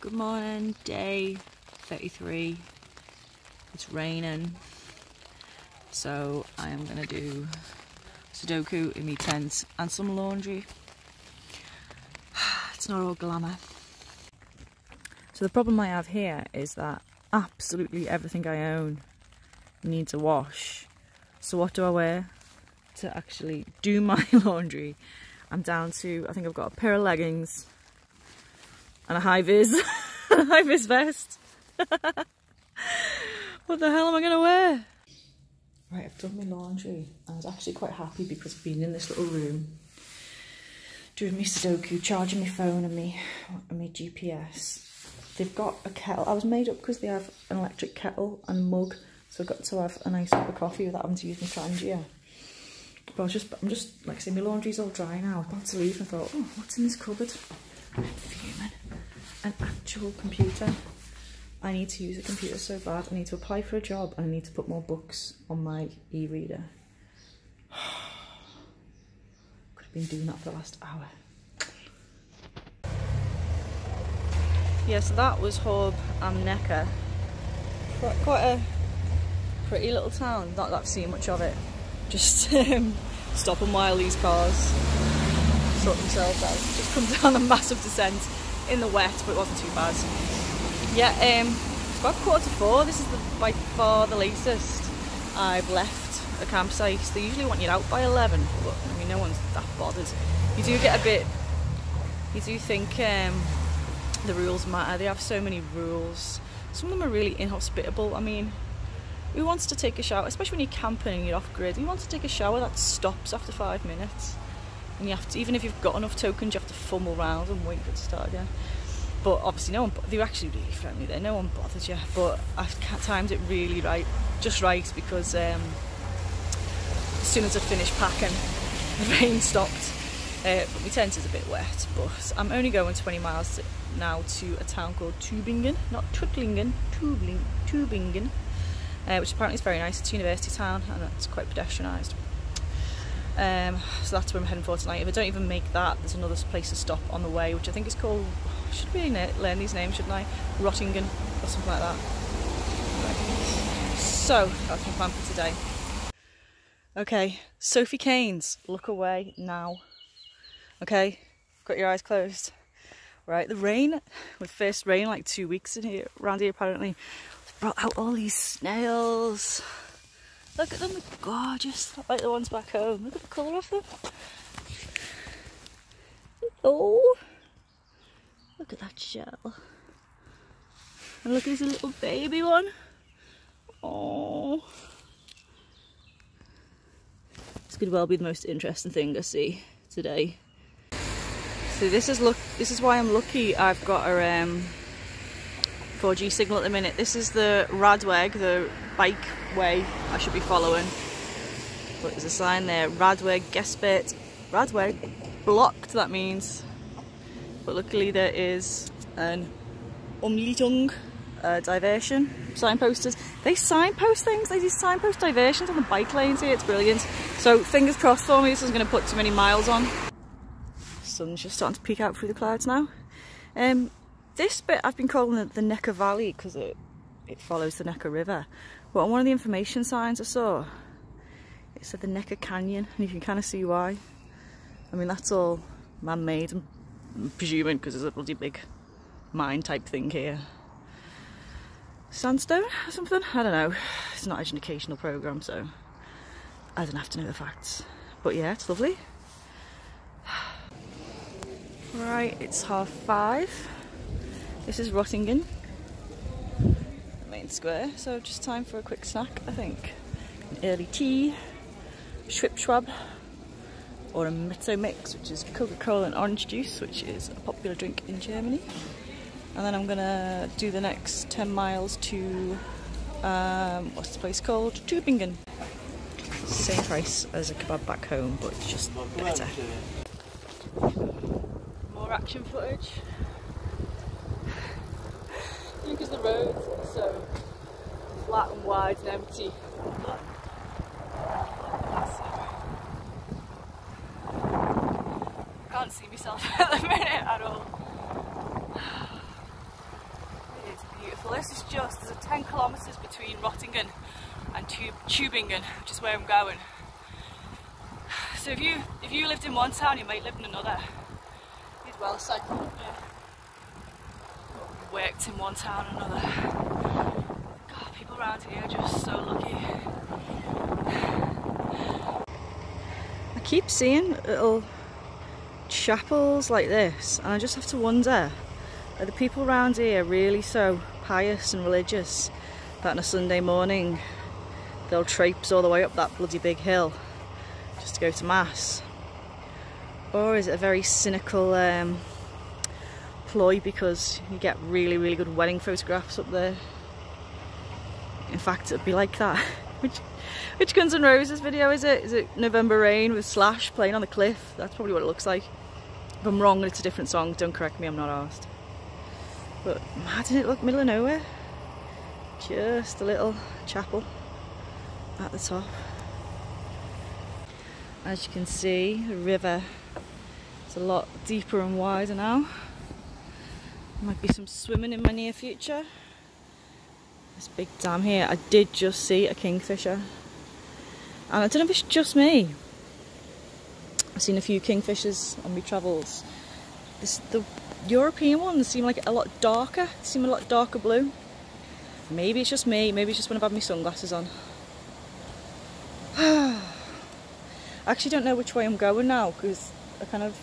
Good morning, day 33. It's raining, so I am going to do Sudoku in my tent and some laundry. It's not all glamour. So the problem I have here is that absolutely everything I own needs a wash. So what do I wear to actually do my laundry? I'm down to, I think I've got a pair of leggings and a high-vis, a high-vis vest. What the hell am I going to wear? Right, I've done my laundry. I was actually quite happy because I've been in this little room doing my Sudoku, charging my phone and my GPS. They've got a kettle. I was made up because they have an electric kettle and mug, so I got to have a nice cup of coffee without having to use my Trangia. But I'm just, like I say, my laundry's all dry now. I was about to leave and I thought, oh, what's in this cupboard? I'm fuming. An actual computer. I need to use a computer so bad. I need to apply for a job and I need to put more books on my e-reader. Could have been doing that for the last hour. Yeah, so that was Hub am Neckar. Quite a pretty little town. Not that I've seen much of it. Just stopping while these cars sort themselves out. Just come down a massive descent in the wet, but it wasn't too bad. Yeah, it's about 3:45. This is by far the latest I've left a campsite. They usually want you out by 11, but I mean, no one's that bothered. You do get a bit, you do think the rules matter. They have so many rules. Some of them are really inhospitable. I mean, who wants to take a shower, especially when you're camping and you're off grid? Who wants to take a shower that stops after 5 minutes? And you have to, even if you've got enough tokens, you have to fumble around and wait for it to start again. But obviously no one, they're actually really friendly there, no one bothers you. But I've timed it really just right, because as soon as I finished packing, the rain stopped. But my tent is a bit wet, but I'm only going 20 miles now to a town called Tübingen, not Tübingen, Tübingen. Which apparently is very nice. It's a university town and it's quite pedestrianised. So that's where I'm heading for tonight. If I don't even make that, there's another place to stop on the way, which I think is called, I should really learn these names, shouldn't I? Rottingen or something like that. Right. So that's my plan for today. Okay, Sophie Kane's, look away now. Okay, got your eyes closed. Right, the rain, with first rain like 2 weeks in here, around here apparently, brought out all these snails. Look at them, they're gorgeous. Not like the ones back home. Look at the colour of them. Oh, look at that shell. And look, there's a little baby one. Oh, this could well be the most interesting thing I see today. So this is why I'm lucky I've got a 4G signal at the minute. This is the Radweg, the bike way I should be following. But there's a sign there, Radweg Gesperrt. Radweg blocked, that means. But luckily there is an Umleitung diversion signposters. They signpost things, they do signpost diversions on the bike lanes here, it's brilliant. So fingers crossed for me, this isn't going to put too many miles on. Sun's just starting to peek out through the clouds now. This bit I've been calling the Neckar Valley because it follows the Neckar River. But on one of the information signs I saw, it said the Neckar Canyon, and you can kind of see why. I mean, that's all man-made, I'm presuming, because there's a bloody big mine type thing here. Sandstone or something? I don't know. It's not an educational programme, so I don't have to know the facts. But yeah, it's lovely. Right, it's 5:30. This is Rottingen, the main square, so just time for a quick snack, I think. An early tea, Schwip Schwab, or a Mezzo Mix, which is Coca-Cola and orange juice, which is a popular drink in Germany. And then I'm gonna do the next 10 miles to, what's the place called? Tübingen. Same price as a kebab back home, but it's just better. More action footage. Because the roads are so flat and wide and empty. Look. Can't see myself at the minute at all. beautiful. This is just, there's 10 kilometres between Rottingen and Tübingen, which is where I'm going. So if you lived in one town, you might live in another. You'd well cycle up there. Worked in one town or another. God, people around here are just so lucky. I keep seeing little chapels like this, and I just have to wonder, are the people around here really so pious and religious that on a Sunday morning they'll traipse all the way up that bloody big hill just to go to mass? Or is it a very cynical ploy because you get really, really good wedding photographs up there? In fact, it'd be like that. Which Guns N' Roses video is it? Is it November Rain with Slash playing on the cliff? That's probably what it looks like. If I'm wrong and it's a different song, don't correct me, I'm not arsed. But man, didn't it look middle of nowhere? Just a little chapel at the top. As you can see, the river is a lot deeper and wider now. There might be some swimming in my near future. This big dam here, I did just see a kingfisher. And I don't know if it's just me. I've seen a few kingfishers on my travels. The European ones seem like a lot darker, seem a lot darker blue. Maybe it's just me, maybe it's just when I've had my sunglasses on. I actually don't know which way I'm going now because I kind of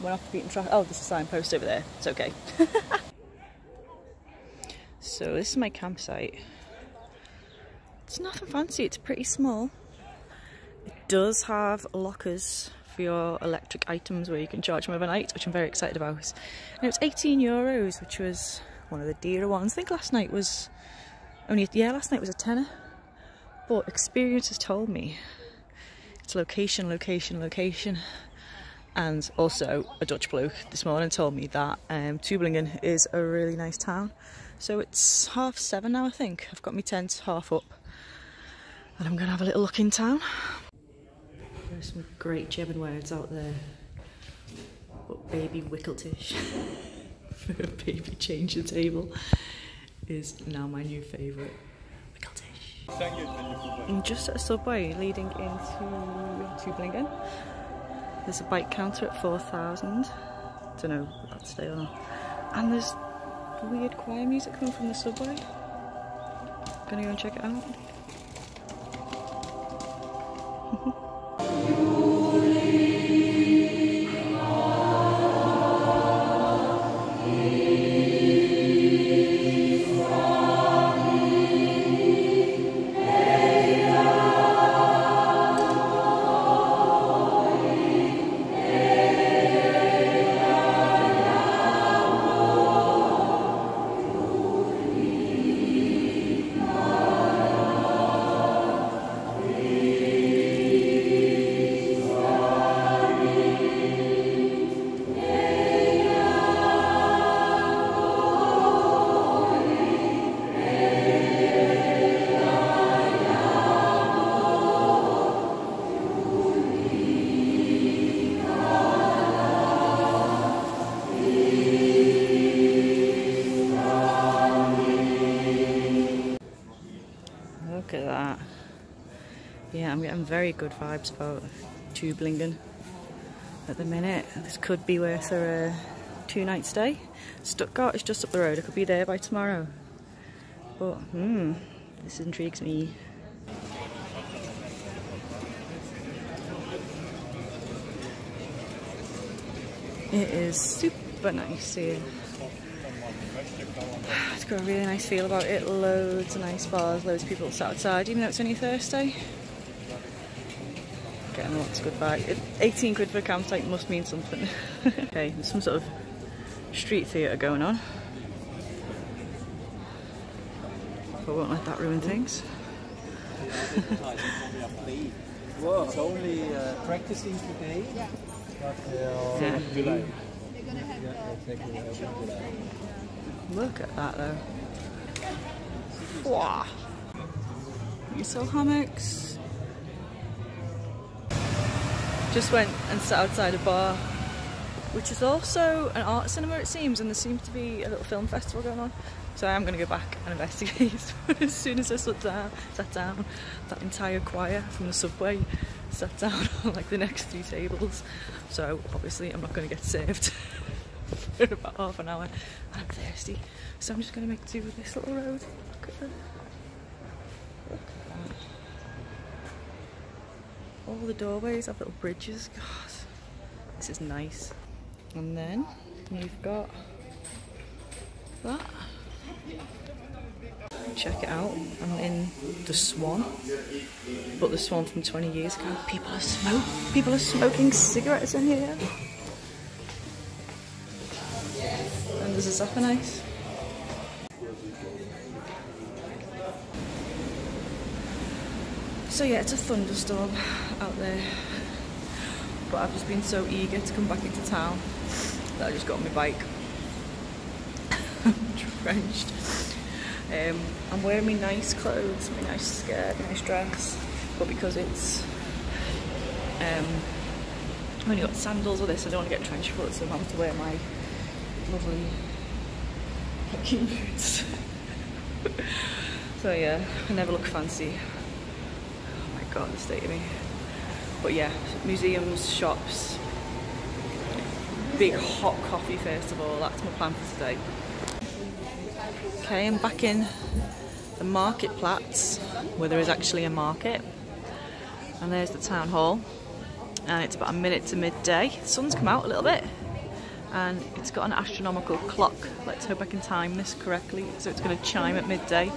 went off the beaten track. Oh, there's a signpost over there, it's okay. So this is my campsite. It's nothing fancy, it's pretty small. It does have lockers for your electric items where you can charge them overnight, which I'm very excited about. And it was €18, which was one of the dearer ones. I think last night was last night was a tenner. But experience has told me it's location, location, location. And also a Dutch bloke this morning told me that Tübingen is a really nice town. So it's 7:30 now, I think. I've got my tent half up and I'm going to have a little look in town. There's some great German words out there. But baby wickeltish for a baby change the table is now my new favourite. Wickeltish. I'm just at a subway leading into Tübingen. There's a bike counter at 4,000. Don't know if that's stay or not. And there's weird choir music coming from the subway. Gonna go and check it out. Look at that. Yeah, I'm getting very good vibes about Tübingen at the minute. This could be worth a 2-night stay. Stuttgart is just up the road. I could be there by tomorrow. But, this intrigues me. It is super nice here. It's got a really nice feel about it. Loads of nice bars, loads of people sat outside, even though it's only Thursday. Getting lots of good vibes. 18 quid for a campsite must mean something. Okay, there's some sort of street theatre going on. But I won't let that ruin things. It's only practicing today. Yeah. Look at that though. Wow. You sell hammocks. Just went and sat outside a bar which is also an art cinema it seems, and there seems to be a little film festival going on. So I am going to go back and investigate. As soon as I sat down, that entire choir from the subway sat down on like the next 3 tables. So obviously I'm not going to get served for about half an hour. I'm thirsty, so I'm just going to make do with this little road. Look at that. All the doorways have little bridges. God, this is nice. And then you've got that. Check it out. I'm in the Swan, but the Swan from 20 years ago. People are smoking cigarettes in here. And there's a Zappa Nice. So yeah, it's a thunderstorm out there, but I've just been so eager to come back into town that I just got on my bike. I'm drenched. I'm wearing my nice clothes, my nice skirt, nice dress, but because it's I've only got sandals with this, I don't want to get trench foot, so I'm having to wear my lovely hiking boots. So yeah, I never look fancy. Oh my god, the state of me. But yeah, museums, shops, big hot coffee first of all, that's my plan for today. Okay, I'm back in the marketplatz, where there is actually a market. And there's the town hall. And it's about a minute to midday. The sun's come out a little bit. And it's got an astronomical clock. Let's hope I can time this correctly. So it's going to chime at midday.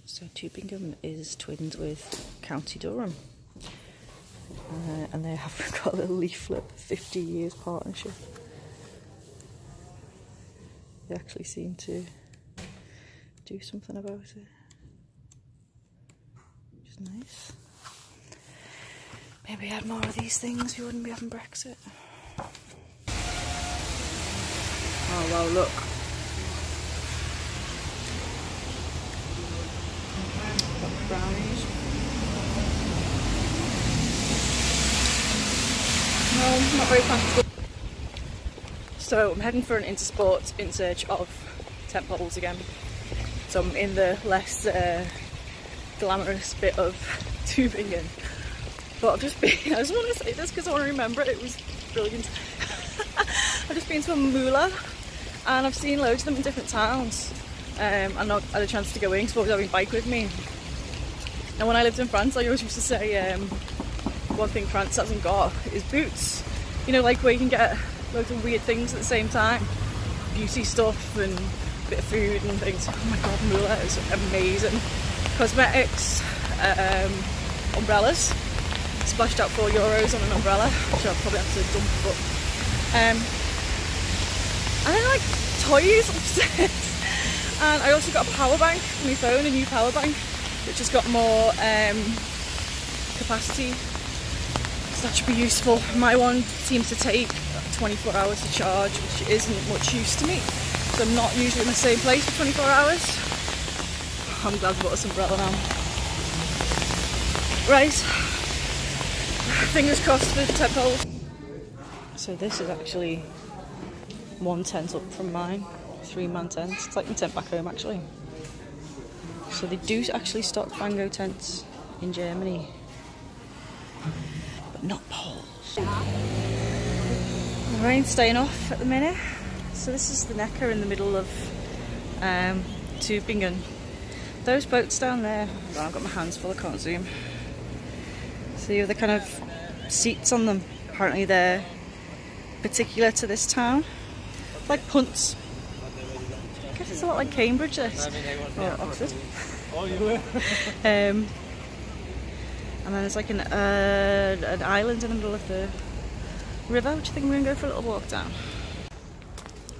So Tübingen is twinned with County Durham, and they have got a little leaflet, 50 years partnership. They actually seem to do something about it, which is nice. Maybe add more of these things, we wouldn't be having Brexit. Oh wow, look. Brownies. No, not very practical. So I'm heading for an Intersport in search of tent poles again. So I'm in the less glamorous bit of Tübingen. But I just want to say this because I want to remember it. It was brilliant. I've just been to a Moolah and I've seen loads of them in different towns. I've not had a chance to go in because I was having a bike with me. And when I lived in France, I always used to say one thing France hasn't got is boots. You know, like where you can get loads of weird things at the same time. Beauty stuff and a bit of food and things. Oh my god, Moolah is amazing. Cosmetics, umbrellas. Splashed out €4 on an umbrella, which I'll probably have to dump, but and then like toys upstairs. And I also got a power bank for my phone, a new power bank, which has got more capacity, so that should be useful. My one seems to take 24 hours to charge, which isn't much use to me, so I'm not usually in the same place for 24 hours. I'm glad I bought this umbrella now. Right, fingers crossed for the tent poles. So this is actually one tent up from mine, 3-man tent. It's like my tent back home actually. So they do actually stock Bango tents in Germany, but not poles. The rain's staying off at the minute. So this is the Neckar in the middle of Tübingen. Those boats down there, oh, I've got my hands full, I can't zoom. See the kind of seats on them. Apparently they're particular to this town, like punts. I guess it's a lot like Cambridge, this, or Oxford. Oh, you were? And then there's like an island in the middle of the river, which I think we're going to go for a little walk down.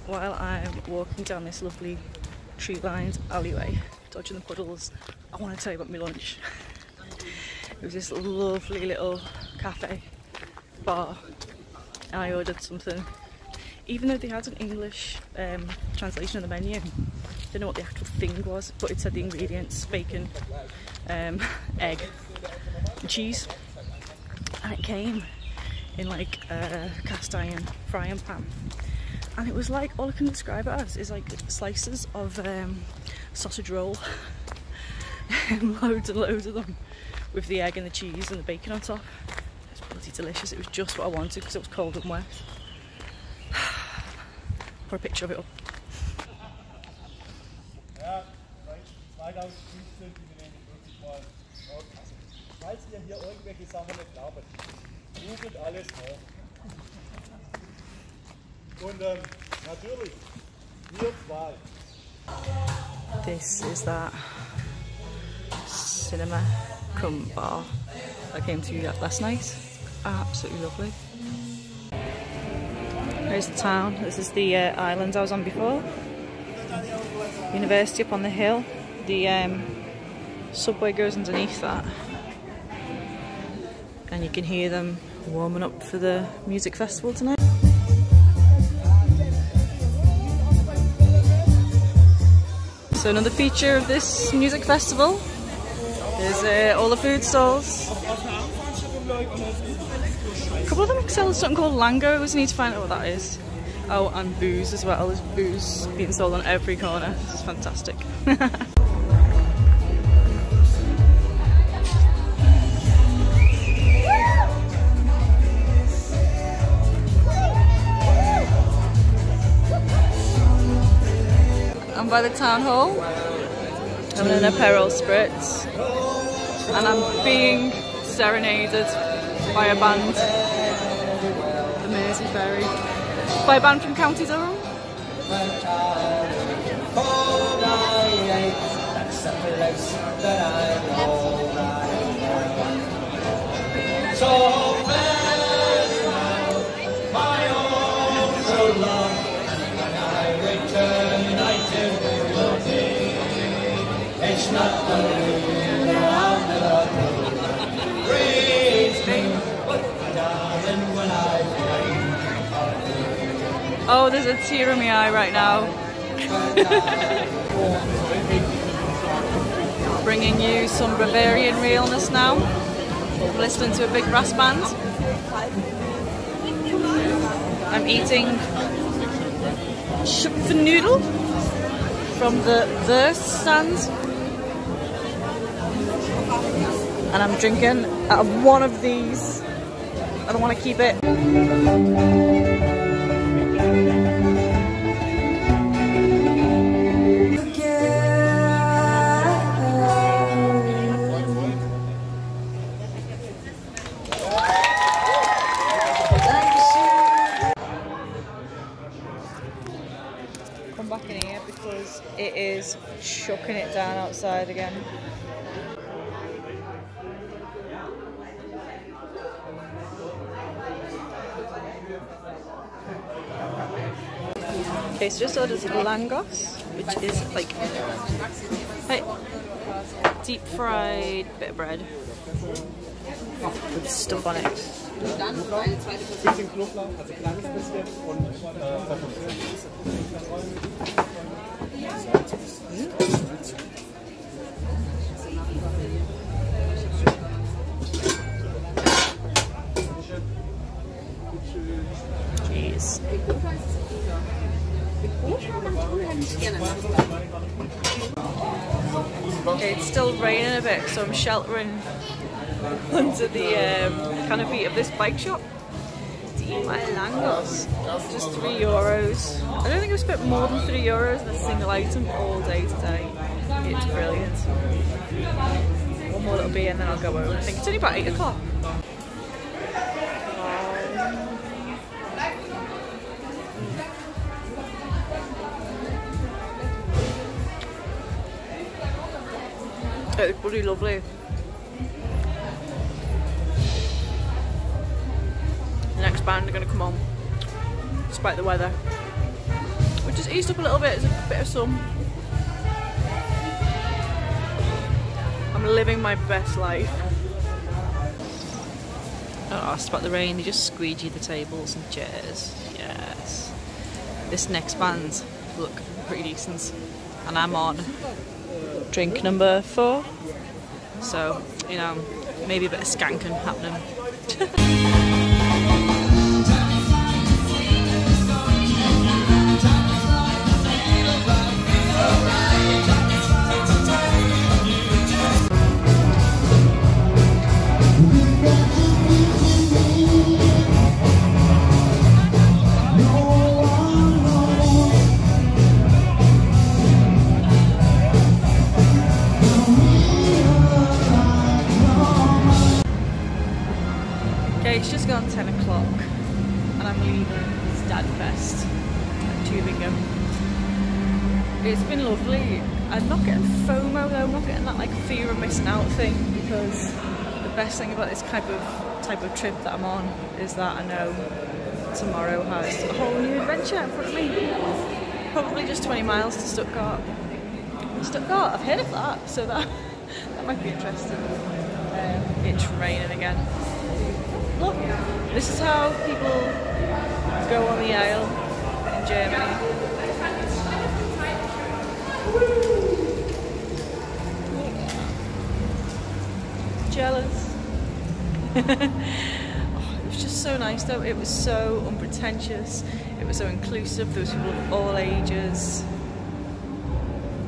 While I'm walking down this lovely tree-lined alleyway, dodging the puddles, I want to tell you about my lunch. It was this lovely little cafe bar, and I ordered something even though they had an English translation of the menu, I don't know what the actual thing was, but it said the ingredients: bacon, egg, and cheese, and it came in like a cast iron frying pan, and it was like, all I can describe it as is like slices of sausage roll, loads and loads of them, with the egg and the cheese and the bacon on top. It was bloody delicious. It was just what I wanted because it was cold and wet. Put a picture of it up. Ja, 2015 die wirklich mal. Falls ihr hier irgendwelche Sachen nicht glaubt, googelt alles nach. Und natürlich, wir zwei. This is that cinema cum bar I came to last night. Absolutely lovely. Here's the town. This is the island I was on before. University up on the hill. The subway goes underneath that, and you can hear them warming up for the music festival tonight. So another feature of this music festival is all the food stalls. A couple of them sell something called langos. I need to find out what that is. Oh, and booze as well. There's booze being sold on every corner. This is fantastic. I'm by the town hall. I'm in an apparel spritz, and I'm being serenaded by a band, the Mersey Ferry, by a band from County Durham. Oh, there's a tear in my eye right now. Bringing you some Bavarian realness now. I'm listening to a big brass band. I'm eating Schupfnudeln from the stand. And I'm drinking out of one of these. I don't want to keep it. Come back in here because it is chucking it down outside again. Okay, so just ordered langos, which is like deep fried bit of bread with stuff on it. Jeez. Okay, it's still raining a bit, so I'm sheltering under the canopy of this bike shop to eat my langos. Just €3. I don't think I've spent more than €3 on a single item all day today. It's brilliant. One more little beer and then I'll go home. I think it's only about 8 o'clock. It's bloody lovely. The next band are going to come on, despite the weather, which has eased up a little bit. There's a bit of sun. I'm living my best life. I don't ask about the rain, they just squeegee the tables and chairs. Yes. this next band look pretty decent, and I'm on drink number 4, so you know, maybe a bit of skanking happening. It's just gone 10 o'clock and I'm leaving Stadfest at Tübingen. It's been lovely. I'm not getting FOMO though, I'm not getting that like fear of missing out thing, because the best thing about this type of trip that I'm on is that I know tomorrow has a whole new adventure in front of me. Probably just 20 miles to Stuttgart. Stuttgart, I've heard of that, so that might be interesting. It's raining again. Look, this is how people go on the aisle in Germany. Jealous. Oh, it was just so nice though. It was so unpretentious. It was so inclusive. There was people of all ages.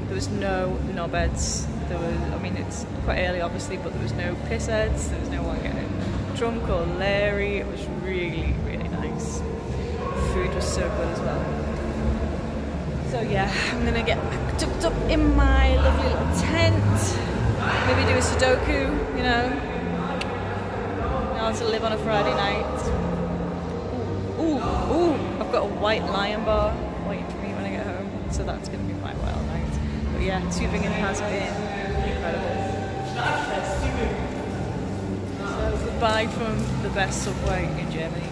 There was no knobheads. There was, I mean, it's quite early obviously, but there was no pissheads. There was no one getting drunk or Larry. It was really, really nice. Food was so good as well. So yeah, I'm gonna get tucked up in my lovely little tent. Maybe do a Sudoku, you know. How to live on a Friday night. Ooh, I've got a white Lion bar waiting for me when I get home. So that's gonna be my wild night. But yeah, Tübingen has been incredible. Goodbye from the best subway in Germany.